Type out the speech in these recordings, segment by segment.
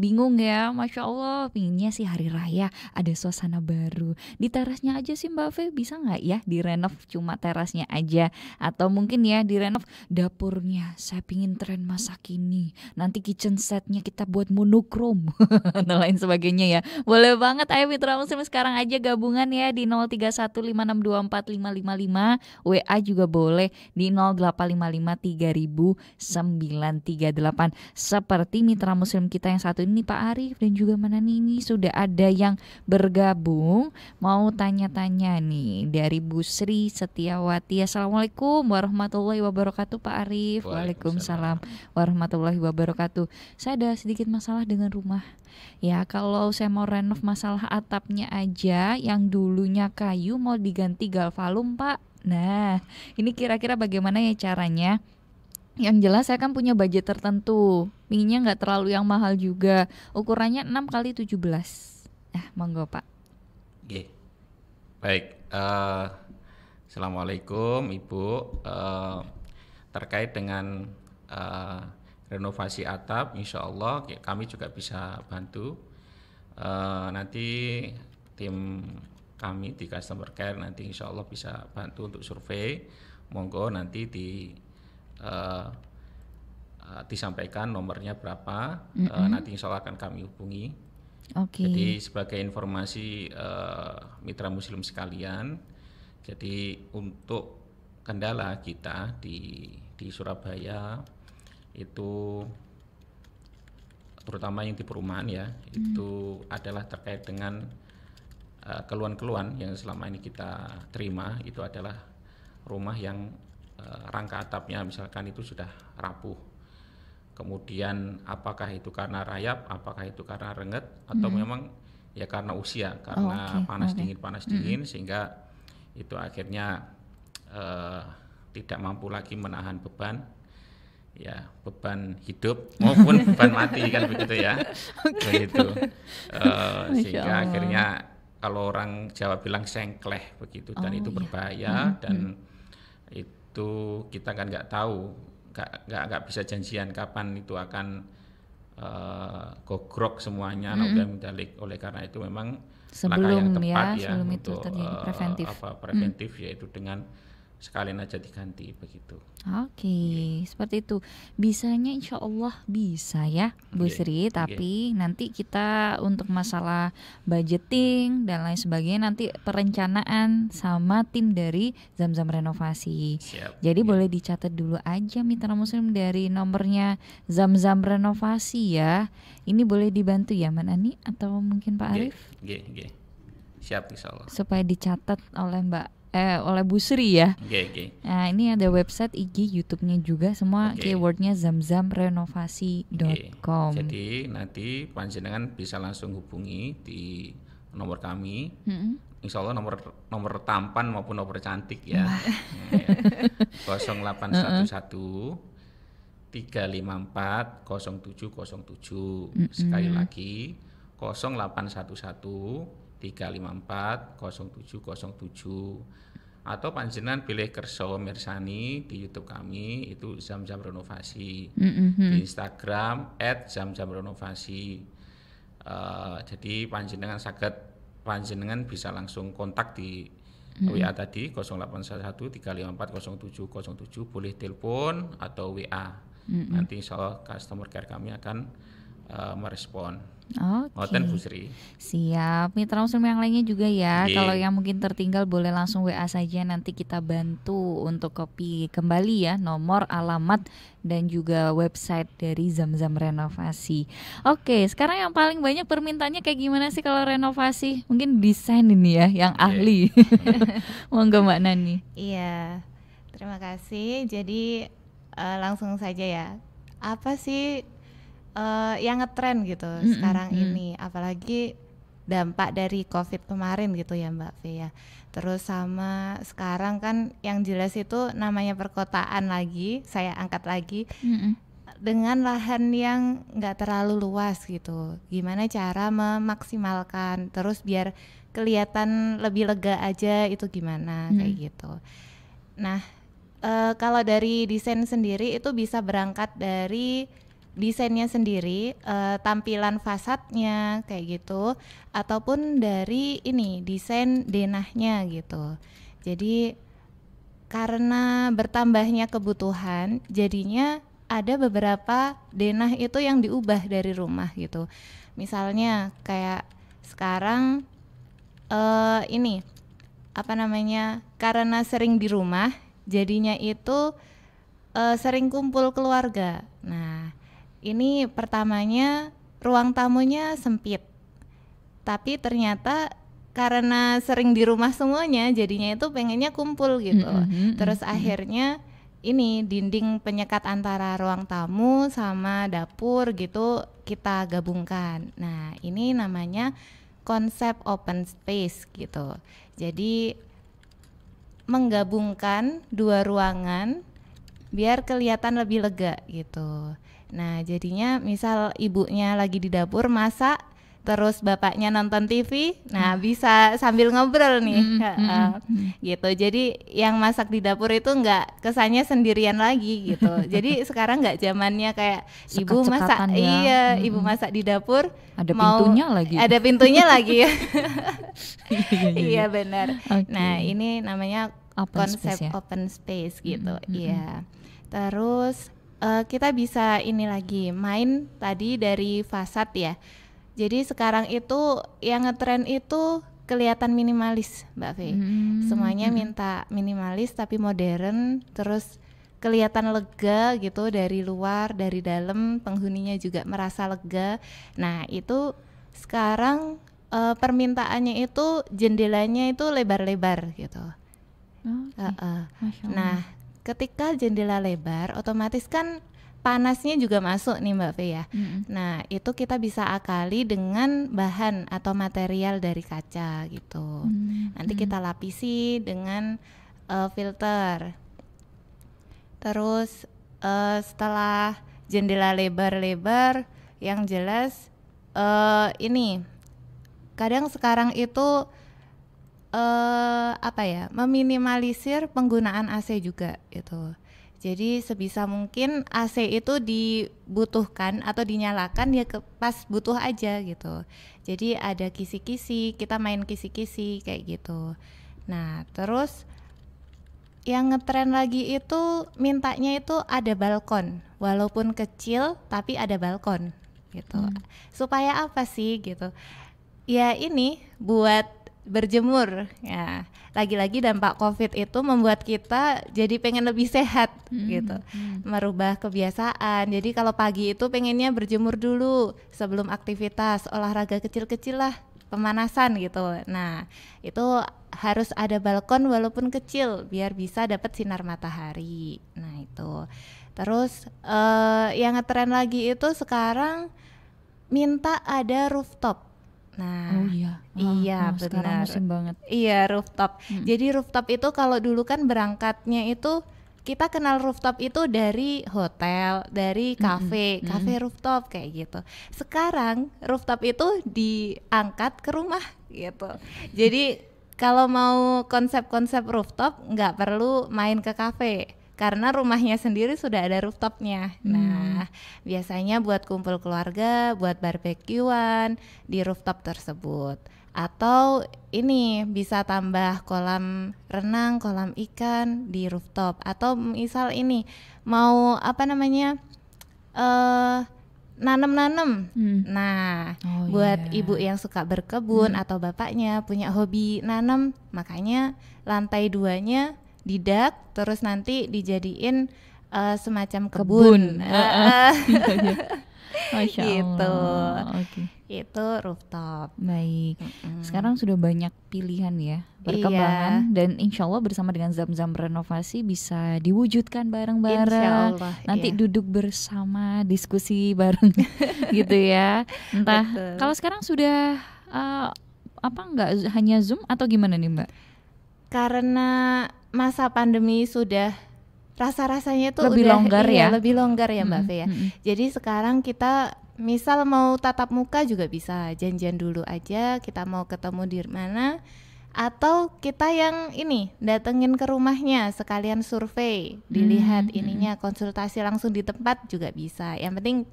bingung ya, Masya Allah, pinginnya sih hari raya ada suasana baru. Di terasnya aja sih Mbak Fe, bisa nggak ya direnov cuma terasnya aja? Atau mungkin ya direnov dapurnya, saya pingin tren masa kini. Nanti kitchen setnya kita buat monokrom dan lain sebagainya ya. Boleh banget, ayo Mitra Muslim sekarang aja gabungan ya di 0315624555. WA juga boleh di 0855300938. Seperti Mitra Muslim kita yang satu ini Pak Arif dan juga Manani ini sudah ada yang bergabung. Mau tanya-tanya nih dari Bu Sri Setiawati. Assalamualaikum warahmatullahi wabarakatuh Pak Arif. Waalaikumsalam warahmatullahi wabarakatuh. Saya ada sedikit masalah dengan rumah. Ya, kalau saya mau renov masalah atapnya aja yang dulunya kayu mau diganti galvalum Pak. Nah, ini kira-kira bagaimana ya caranya? Yang jelas saya kan punya budget tertentu, pinginnya nggak terlalu yang mahal juga, ukurannya 6x17. Monggo Pak. Oke. Baik, Assalamualaikum Ibu. Terkait dengan renovasi atap, insya Allah kami juga bisa bantu. Nanti tim kami di customer care nanti insya Allah bisa bantu untuk survei. Monggo nanti disampaikan nomornya berapa, nanti insya Allah akan kami hubungi. Jadi sebagai informasi Mitra Muslim sekalian, jadi untuk kendala kita di Surabaya itu terutama yang di perumahan ya, itu adalah terkait dengan keluhan-keluhan yang selama ini kita terima. Itu adalah rumah yang rangka atapnya misalkan itu sudah rapuh, kemudian apakah itu karena rayap, apakah itu karena renget, atau memang ya karena usia, karena panas dingin sehingga itu akhirnya tidak mampu lagi menahan beban, ya beban hidup maupun beban mati kan begitu ya. Begitu. Sehingga akhirnya kalau orang Jawa bilang sengkleh begitu, dan itu berbahaya. Dan itu kita kan nggak tahu, nggak bisa janjian kapan itu akan gogrok semuanya. Oleh karena itu memang langkah yang tepat ya sebelum untuk itu terjadi preventif. Yaitu dengan sekalian aja diganti begitu. Seperti itu. Bisanya insya Allah bisa ya Bu Sri, tapi nanti kita untuk masalah budgeting dan lain sebagainya nanti perencanaan sama tim dari Zamzam Renovasi. Jadi boleh dicatat dulu aja Mitra Muslim dari nomornya Zamzam Renovasi ya. Ini boleh dibantu ya Manani atau mungkin Pak Arif? Siap insya Allah. Supaya dicatat oleh oleh Bu Sri ya. Nah, ini ada website, IG, YouTube-nya juga, semua keywordnya zamzamrenovasi.com. Jadi nanti panjenengan bisa langsung hubungi di nomor kami. Insya Allah nomor tampan maupun nomor cantik ya. 0811 354 0707. Sekali lagi 0811 354 0707. Atau panjenengan pilih kerso mirsani di YouTube kami, itu Zamzam Renovasi. Di Instagram @zamzamrenovasi. Jadi panjenengan bisa langsung kontak di WA tadi 0811 354 0707, boleh telepon atau WA. Nanti insya Allah customer care kami akan merespon. Bu Sri. Siap. Mitra Muslim yang lainnya juga ya. Kalau yang mungkin tertinggal boleh langsung WA saja, nanti kita bantu untuk copy kembali ya nomor, alamat dan juga website dari Zamzam Renovasi. Sekarang yang paling banyak permintaannya kayak gimana sih kalau renovasi? Mungkin desain ini ya yang ahli. Monggo Mbak Nani. Iya. Terima kasih. Jadi langsung saja ya. Apa sih yang ngetren gitu sekarang ini, apalagi dampak dari COVID kemarin gitu ya Mbak Fe ya. Terus sama sekarang kan yang jelas itu namanya perkotaan lagi, saya angkat lagi dengan lahan yang nggak terlalu luas gitu. Gimana cara memaksimalkan, terus biar kelihatan lebih lega aja itu gimana kayak gitu. Nah kalau dari desain sendiri itu bisa berangkat dari desainnya sendiri, tampilan fasadnya kayak gitu, ataupun dari ini desain denahnya gitu. Jadi karena bertambahnya kebutuhan, jadinya ada beberapa denah itu yang diubah dari rumah gitu. Misalnya kayak sekarang ini apa namanya, karena sering di rumah, jadinya itu sering kumpul keluarga. Nah, ini pertamanya ruang tamunya sempit, tapi ternyata karena sering di rumah semuanya, jadinya itu pengennya kumpul gitu. Terus akhirnya ini dinding penyekat antara ruang tamu sama dapur gitu kita gabungkan. Nah, ini namanya konsep open space gitu. Jadi menggabungkan dua ruangan biar kelihatan lebih lega gitu. Nah, jadinya misal ibunya lagi di dapur masak, terus bapaknya nonton TV, nah bisa sambil ngobrol nih, gitu. Jadi yang masak di dapur itu nggak kesannya sendirian lagi gitu. Jadi sekarang nggak zamannya kayak ibu masak, ya. ibu masak di dapur, ada pintunya lagi. Ada pintunya lagi ya. Iya benar. Okay. Nah ini namanya konsep open space gitu, iya. Terus kita bisa ini lagi main tadi dari fasad ya. Jadi sekarang itu yang ngetren itu kelihatan minimalis, Mbak Fe. Semuanya minta minimalis tapi modern, terus kelihatan lega gitu dari luar, dari dalam penghuninya juga merasa lega. Nah itu sekarang permintaannya itu jendelanya itu lebar-lebar gitu. Nah ketika jendela lebar, otomatis kan panasnya juga masuk nih Mbak Fe ya. Nah itu kita bisa akali dengan bahan atau material dari kaca gitu. Nanti kita lapisi dengan filter. Terus setelah jendela lebar-lebar, yang jelas ini kadang sekarang itu meminimalisir penggunaan AC juga gitu. Jadi sebisa mungkin AC itu dibutuhkan atau dinyalakan ya pas butuh aja gitu. Jadi ada kisi-kisi, kita main kisi-kisi kayak gitu. Nah terus yang ngetren lagi itu mintanya itu ada balkon, walaupun kecil tapi ada balkon gitu. Supaya apa sih gitu? Ya ini buat berjemur ya. Lagi-lagi dampak COVID itu membuat kita jadi pengen lebih sehat gitu, merubah kebiasaan. Jadi kalau pagi itu pengennya berjemur dulu sebelum aktivitas olahraga kecil-kecil lah, pemanasan gitu. Nah itu harus ada balkon walaupun kecil biar bisa dapat sinar matahari. Nah itu terus yang ngetren lagi itu sekarang minta ada rooftop. Nah, iya benar. Musim banget. Iya rooftop. Jadi rooftop itu kalau dulu kan berangkatnya itu kita kenal rooftop itu dari hotel, dari kafe rooftop kayak gitu. Sekarang rooftop itu diangkat ke rumah gitu. Jadi kalau mau konsep-konsep rooftop nggak perlu main ke kafe. Karena rumahnya sendiri sudah ada rooftopnya. Nah, biasanya buat kumpul keluarga, buat barbekyuan di rooftop tersebut. Atau ini bisa tambah kolam renang, kolam ikan di rooftop. Atau misal ini mau nanam-nanam. Nah, buat ibu yang suka berkebun atau bapaknya punya hobi nanam, makanya lantai 2-nya didak, terus nanti dijadiin semacam kebun. Masya gitu. Allah. Itu rooftop. Baik. Sekarang sudah banyak pilihan ya perkembangan, dan insya Allah bersama dengan Zamzam Renovasi bisa diwujudkan bareng-bareng. Nanti duduk bersama, diskusi bareng gitu ya. Entah kalau sekarang sudah nggak hanya Zoom atau gimana nih Mbak? Karena masa pandemi sudah rasa-rasanya itu lebih udah longgar lebih longgar ya Mbak Fe ya. Jadi sekarang kita misal mau tatap muka juga bisa janjian dulu aja, kita mau ketemu di mana Atau kita yang ini datengin ke rumahnya sekalian survei, dilihat ininya, konsultasi langsung di tempat juga bisa. Yang penting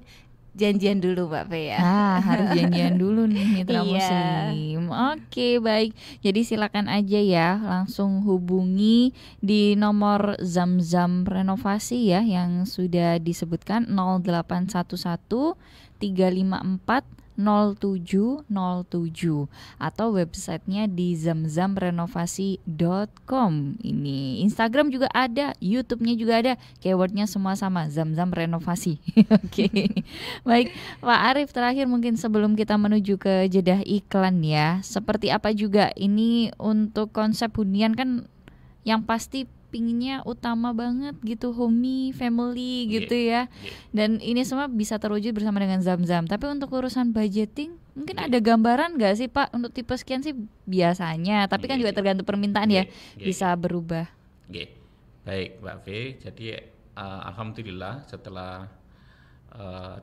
janjian dulu Mbak Fe ya. Harus janjian dulu nih mitra Iya. muslim. Oke, baik. Jadi silakan aja ya langsung hubungi di nomor Zamzam Renovasi ya yang sudah disebutkan 0811 354 0707 atau websitenya di zamzamrenovasi.com. Ini Instagram juga ada, YouTube-nya juga ada, keywordnya semua sama, Zamzam Renovasi. Oke. Baik, Pak Arief, terakhir mungkin sebelum kita menuju ke jedah iklan ya, seperti apa juga ini untuk konsep hunian kan yang pasti pinginnya utama banget gitu, homey, family gitu ya. Dan ini semua bisa terwujud bersama dengan Zamzam. Tapi untuk urusan budgeting, mungkin ada gambaran nggak sih Pak untuk tipe sekian sih biasanya? Tapi kan juga tergantung permintaan ya, bisa berubah. Baik Mbak V, jadi alhamdulillah setelah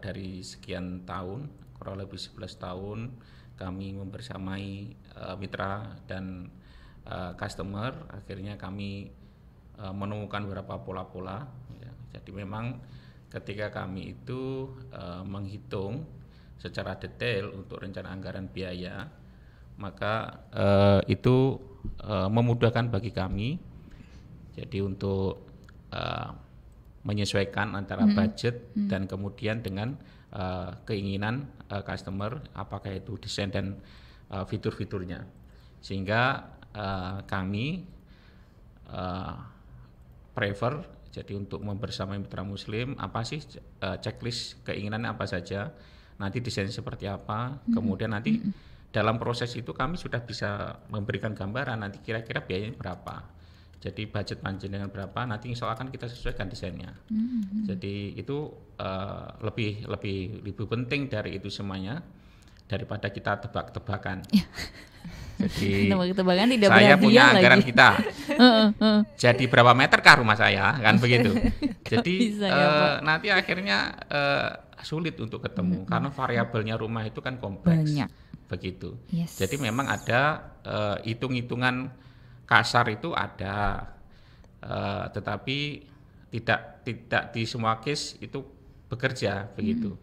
dari sekian tahun, kurang lebih 11 tahun kami membersamai mitra dan customer, akhirnya kami menemukan beberapa pola-pola ya. Jadi memang ketika kami itu menghitung secara detail untuk rencana anggaran biaya, maka itu memudahkan bagi kami. Jadi untuk menyesuaikan antara budget dan kemudian dengan keinginan customer, apakah itu desain dan fitur-fiturnya, sehingga kami prefer jadi untuk membersamai mitra muslim apa sih checklist keinginannya apa saja, nanti desain seperti apa, kemudian nanti dalam proses itu kami sudah bisa memberikan gambaran nanti kira-kira biayanya berapa, jadi budget panjenengan berapa, nanti insya Allah akan kita sesuaikan desainnya. Jadi itu lebih penting dari itu semuanya daripada kita tebak-tebakan. Jadi saya punya anggaran lagi. Kita jadi berapa meter kah rumah saya, kan begitu. Jadi nanti akhirnya sulit untuk ketemu karena variabelnya rumah itu kan kompleks. Banyak. Begitu. Jadi memang ada hitung-hitungan kasar itu ada, tetapi tidak di semua case itu bekerja begitu.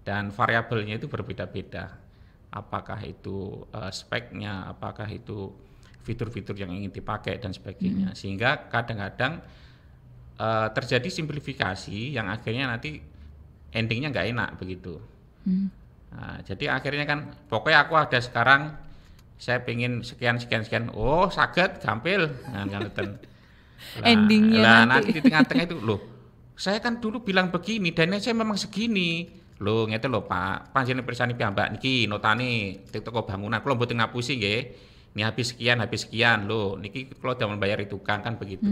Dan variabelnya itu berbeda-beda. Apakah itu speknya, apakah itu fitur-fitur yang ingin dipakai dan sebagainya, sehingga kadang-kadang terjadi simplifikasi yang akhirnya nanti endingnya nggak enak begitu. Nah, jadi akhirnya kan pokoknya aku ada sekarang saya pengen sekian, oh saged gampil, endingnya nanti di tengah-tengah itu loh, saya kan dulu bilang begini dan saya memang segini. Lho ngeten lho Pak, panjenengan pirsani piyambak niki notane toko bangunan kula mboten ngapusi nggih. Ini habis sekian lho niki kula damel bayar tukang kan begitu.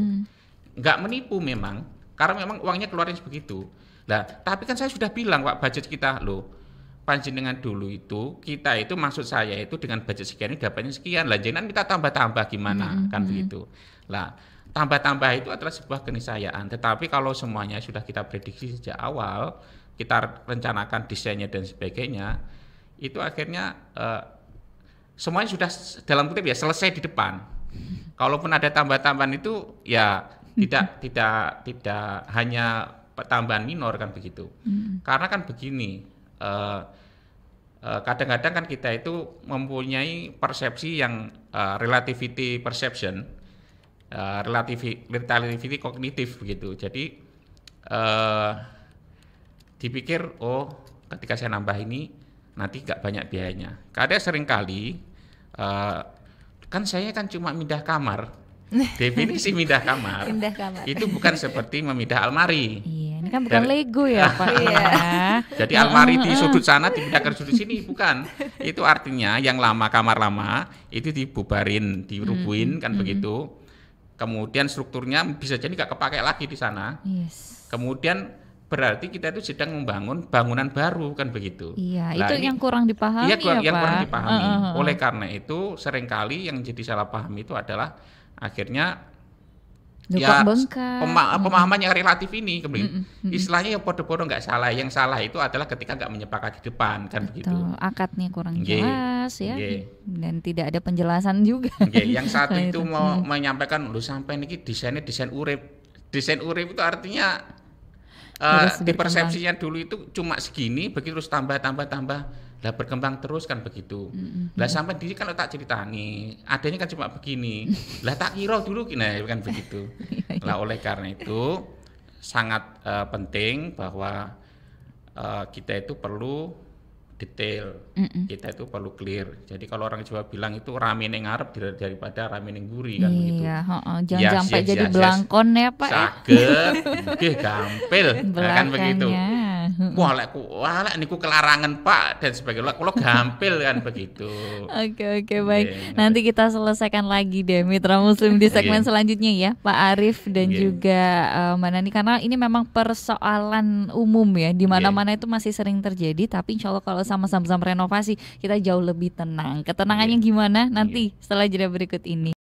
Enggak menipu memang, karena memang uangnya keluarin sebegitu. Lah, tapi kan saya sudah bilang Pak budget kita lho. Panjenengan dulu itu kita itu maksud saya itu dengan budget sekian ini dapatnya sekian. Lah jenengan kita tambah-tambah gimana kan begitu. Lah, tambah-tambah itu adalah sebuah keniscayaan. Tetapi kalau semuanya sudah kita prediksi sejak awal, kita rencanakan desainnya dan sebagainya, itu akhirnya semuanya sudah dalam kutip ya selesai di depan. Kalaupun ada tambah-tambahan itu ya tidak hanya tambahan minor kan begitu. Karena kan begini, kadang-kadang kan kita itu mempunyai persepsi yang relativity perception, relativity kognitif begitu. Jadi dipikir oh ketika saya nambah ini nanti nggak banyak biayanya. Kadang seringkali kan saya kan cuma pindah kamar. Definisi pindah kamar itu bukan seperti memindah almari. Iya, ini kan bukan Lego ya Pak. Jadi almari di sudut sana dipindah ke sudut sini, bukan. Itu artinya yang lama, kamar lama itu dibubarin, dirubuhin kan begitu. Kemudian strukturnya bisa jadi nggak kepakai lagi di sana. Kemudian berarti kita itu sedang membangun bangunan baru kan begitu. Iya, nah, itu yang kurang dipahami ya Pak. Yang kurang dipahami. Oleh karena itu seringkali yang jadi salah paham itu adalah akhirnya Loh, ya kok bengkak? pemahaman yang relatif ini istilahnya yang podo-podo nggak salah. Yang salah itu adalah ketika nggak menyepakati di depan kan begitu. Betul, akadnya kurang Nggih, jelas ya, nggih. dan tidak ada penjelasan juga. Nggih, yang satu Nah, itu mau menyampaikan lu sampai niki desainnya desain urip. Desain urip itu artinya Terus di berkembang. persepsinya dulu itu cuma segini, begitu terus tambah, lah berkembang terus kan begitu. Lah sampai diri kan tak ceritani, adanya kan cuma begini. Lah tak kira dulu nah kan begitu. Lah oleh karena itu sangat penting bahwa kita itu perlu detail, kita itu perlu clear. Jadi kalau orang Jawa bilang itu rame ning ngarep daripada rame ning mburi kan begitu. Iya, jangan Yes, sampai yes, jadi yes, yes. belangkon ya Pak ya. Saged, nggih gampil, kan begitu. Belakangnya. Wah lek niku kelarangan Pak dan sebagainya. Kula gampil kan begitu. Oke, baik. Nggih, Nanti kita selesaikan lagi deh Mitra Muslim di segmen Nggih. selanjutnya ya, Pak Arif dan Nggih. juga Mbak Nani, karena ini memang persoalan umum ya, di mana-mana itu masih sering terjadi. Tapi insya Allah kalau sama-sama renovasi kita jauh lebih tenang. Ketenangannya gimana? Nanti setelah jeda berikut ini.